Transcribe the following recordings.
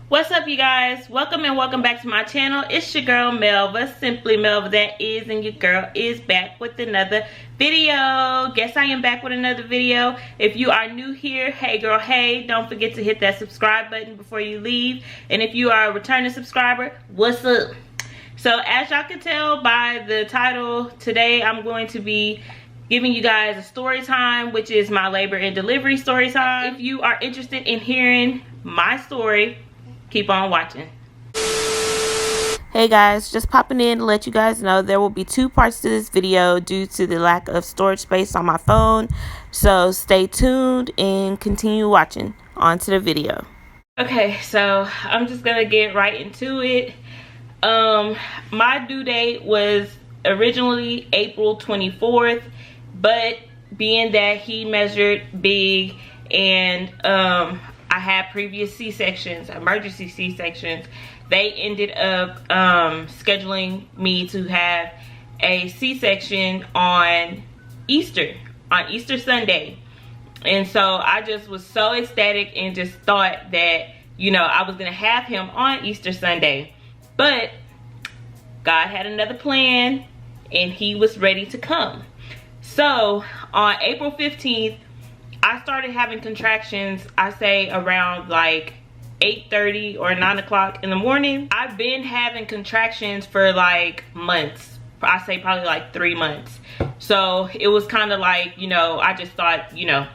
What's up, you guys? Welcome and welcome back to my channel. It's your girl Melva, simply Melva that is, and your girl is back with another video. Guess I am back with another video. If you are new here, hey girl, hey, don't forget to hit that subscribe button before you leave. And if you are a returning subscriber, what's up? So as y'all can tell by the title, today I'm going to be giving you guys a story time, which is my labor and delivery story time. If you are interested in hearing my story, keep on watching. Hey guys, just popping in to let you guys know there will be two parts to this video due to the lack of storage space on my phone. So stay tuned and continue watching. On to the video. Okay, so I'm just gonna get right into it. My due date was originally April 24th, but being that he measured big and I had previous C-sections, emergency C-sections, they ended up scheduling me to have a C-section on Easter Sunday. And so I just was so ecstatic and just thought that, you know, I was gonna have him on Easter Sunday. But God had another plan and he was ready to come. So on April 15th, I started having contractions, I say around like 8:30 or 9 o'clock in the morning. I've been having contractions for like months. I say probably like 3 months. So it was kind of like, you know, I just thought, you know,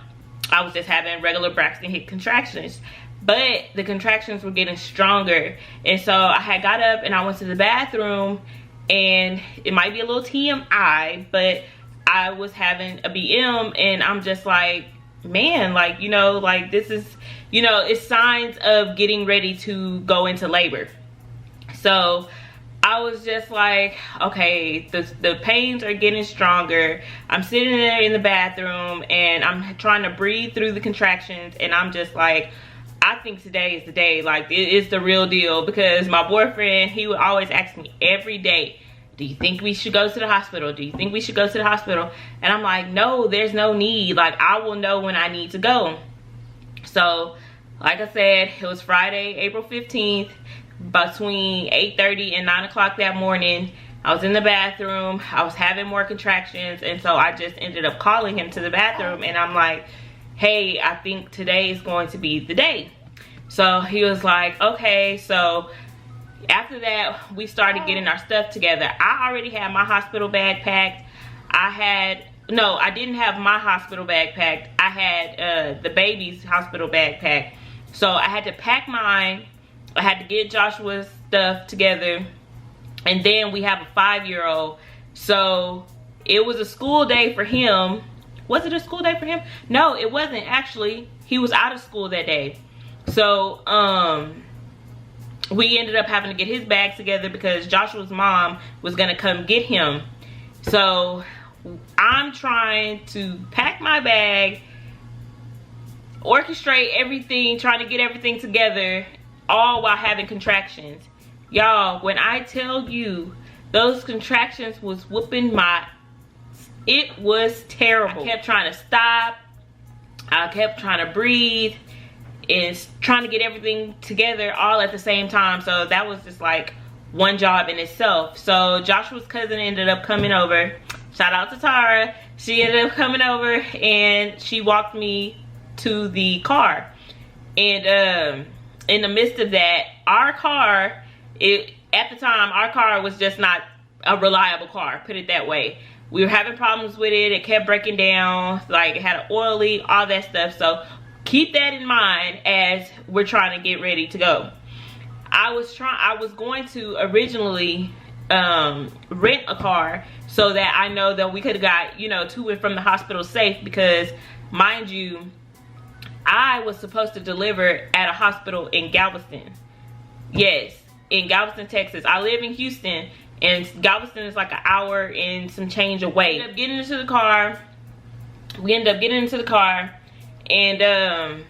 I was just having regular Braxton Hicks contractions. But the contractions were getting stronger. And so I had got up and I went to the bathroom, and it might be a little TMI, but I was having a BM, and I'm just like, man, like, you know, like this is, you know, it's signs of getting ready to go into labor. So I was just like, okay, the pains are getting stronger. I'm sitting there in the bathroom and I'm trying to breathe through the contractions, and I'm just like, I think today is the day. Like, it is the real deal, because my boyfriend, he would always ask me every day, do you think we should go to the hospital? Do you think we should go to the hospital? And I'm like, no, there's no need. Like, I will know when I need to go. So, like I said, it was Friday, April 15th, between 8:30 and 9 o'clock that morning. I was in the bathroom. I was having more contractions. And so I just ended up calling him to the bathroom. And I'm like, hey, I think today is going to be the day. So he was like, okay. So after that, we started getting our stuff together. I already had my hospital bag packed. I didn't have my hospital bag packed. I had the baby's hospital bag packed. So I had to pack mine. I had to get Joshua's stuff together. And then we have a 5-year-old. So it was a school day for him. Was it a school day for him? No, it wasn't actually. He was out of school that day. So we ended up having to get his bag together because Joshua's mom was gonna come get him. So I'm trying to pack my bag, orchestrate everything, trying to get everything together, all while having contractions. Y'all, when I tell you those contractions was whooping my, it was terrible. I kept trying to stop. I kept trying to breathe and trying to get everything together all at the same time. So that was just like one job in itself. So Joshua's cousin ended up coming over. Shout out to Tara. She ended up coming over and she walked me to the car. And in the midst of that, our car, at the time, our car was just not a reliable car, put it that way. We were having problems with it. It kept breaking down. Like, it had an oil leak, all that stuff. So keep that in mind as we're trying to get ready to go. I was going to originally rent a car so that I know that we could have got, you know, to and from the hospital safe, because mind you, I was supposed to deliver at a hospital in Galveston. Yes, in Galveston, Texas. I live in Houston, and Galveston is like an hour and some change away. We ended up getting into the car, and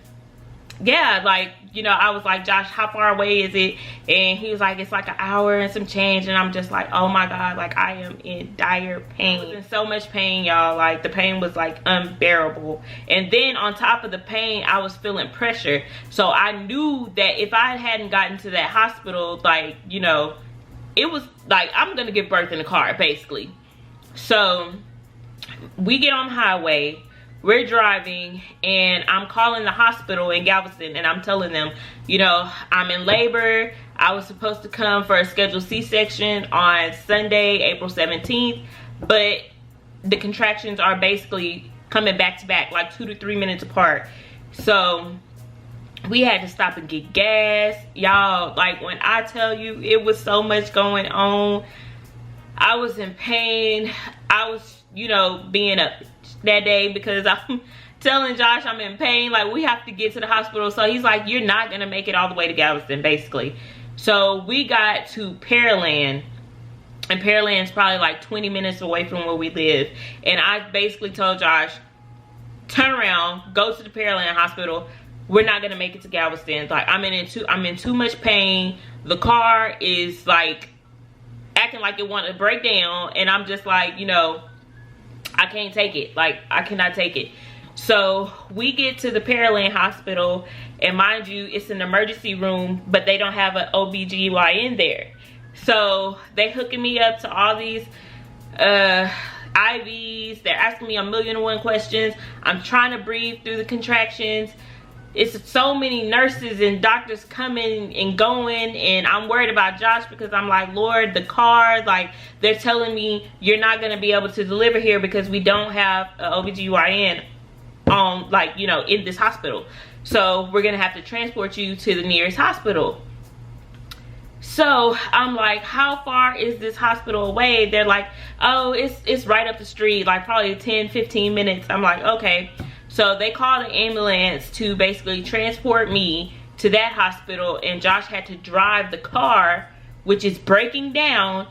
yeah, like, you know, I was like, Josh, how far away is it? And he was like, it's like an hour and some change. And I'm just like, oh my God, like I am in dire pain. I was in so much pain, y'all. Like the pain was like unbearable. And then on top of the pain, I was feeling pressure. So I knew that if I hadn't gotten to that hospital, like, you know, it was like, I'm gonna give birth in the car, basically. So we get on the highway. We're driving and I'm calling the hospital in Galveston and I'm telling them, you know, I'm in labor. I was supposed to come for a scheduled C-section on Sunday, April 17th, but the contractions are basically coming back to back, like 2 to 3 minutes apart. So we had to stop and get gas. Y'all, like when I tell you it was so much going on, I was in pain. I was, you know, being up that day because I'm telling Josh I'm in pain, like we have to get to the hospital. So he's like, you're not gonna make it all the way to Galveston, basically. So we got to Pearland, and Pearland's probably like 20 minutes away from where we live. And I basically told Josh, turn around, go to the Pearland hospital. We're not gonna make it to Galveston. Like I'm in too much pain. The car is like acting like it wanted to break down, and I'm just like, you know, I can't take it. Like I cannot take it. So we get to the Pearland hospital, and mind you, it's an emergency room, but they don't have an OBGYN there. So they hooking me up to all these IVs. They're asking me 1,000,001 questions. I'm trying to breathe through the contractions. It's so many nurses and doctors coming and going, and I'm worried about Josh because I'm like, Lord, the car, like they're telling me you're not going to be able to deliver here because we don't have an OBGYN like, you know, in this hospital. So we're going to have to transport you to the nearest hospital. So I'm like, how far is this hospital away? They're like, oh, it's right up the street, like probably 10-15 minutes. I'm like, okay. So they called the ambulance to basically transport me to that hospital, and Josh had to drive the car, which is breaking down,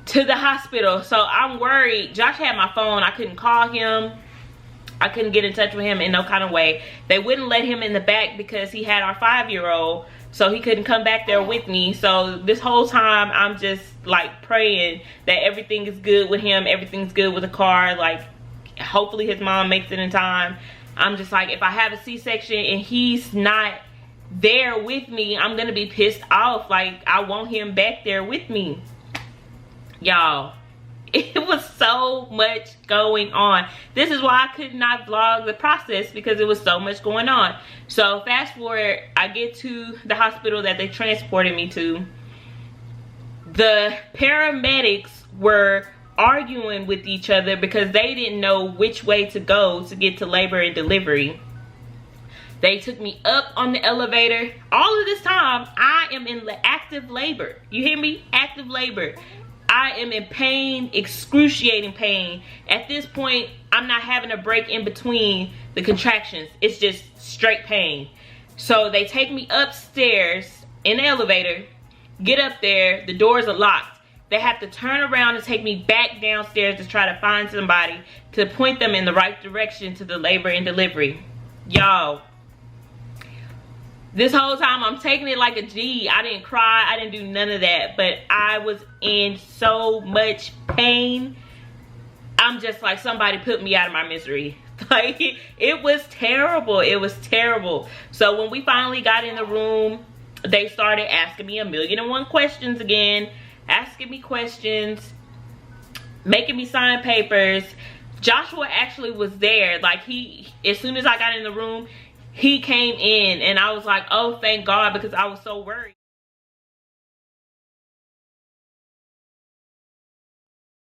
to the hospital. So I'm worried. Josh had my phone. I couldn't call him. I couldn't get in touch with him in no kind of way. They wouldn't let him in the back because he had our 5-year-old, so he couldn't come back there with me. So this whole time I'm just like praying that everything is good with him, everything's good with the car, like hopefully his mom makes it in time. I'm just like, if I have a C-section and he's not there with me, I'm gonna be pissed off. Like I want him back there with me. Y'all, it was so much going on. This is why I could not vlog the process, because it was so much going on. So fast forward, I get to the hospital that they transported me to. The paramedics were arguing with each other because they didn't know which way to go to get to labor and delivery. They took me up on the elevator. All of this time, I am in active labor. You hear me? Active labor. I am in pain, excruciating pain. At this point, I'm not having a break in between the contractions. It's just straight pain. So they take me upstairs in the elevator, get up there, the doors are locked. They have to turn around and take me back downstairs to try to find somebody to point them in the right direction to the labor and delivery. Y'all, this whole time I'm taking it like a G. I didn't cry, I didn't do none of that, but I was in so much pain. I'm just like, somebody put me out of my misery. Like, it was terrible. It was terrible. So when we finally got in the room, they started asking me 1,000,001 questions again. Asking me questions, making me sign papers. Joshua actually was there. Like as soon as I got in the room, he came in, and I was like, oh, thank God, because I was so worried.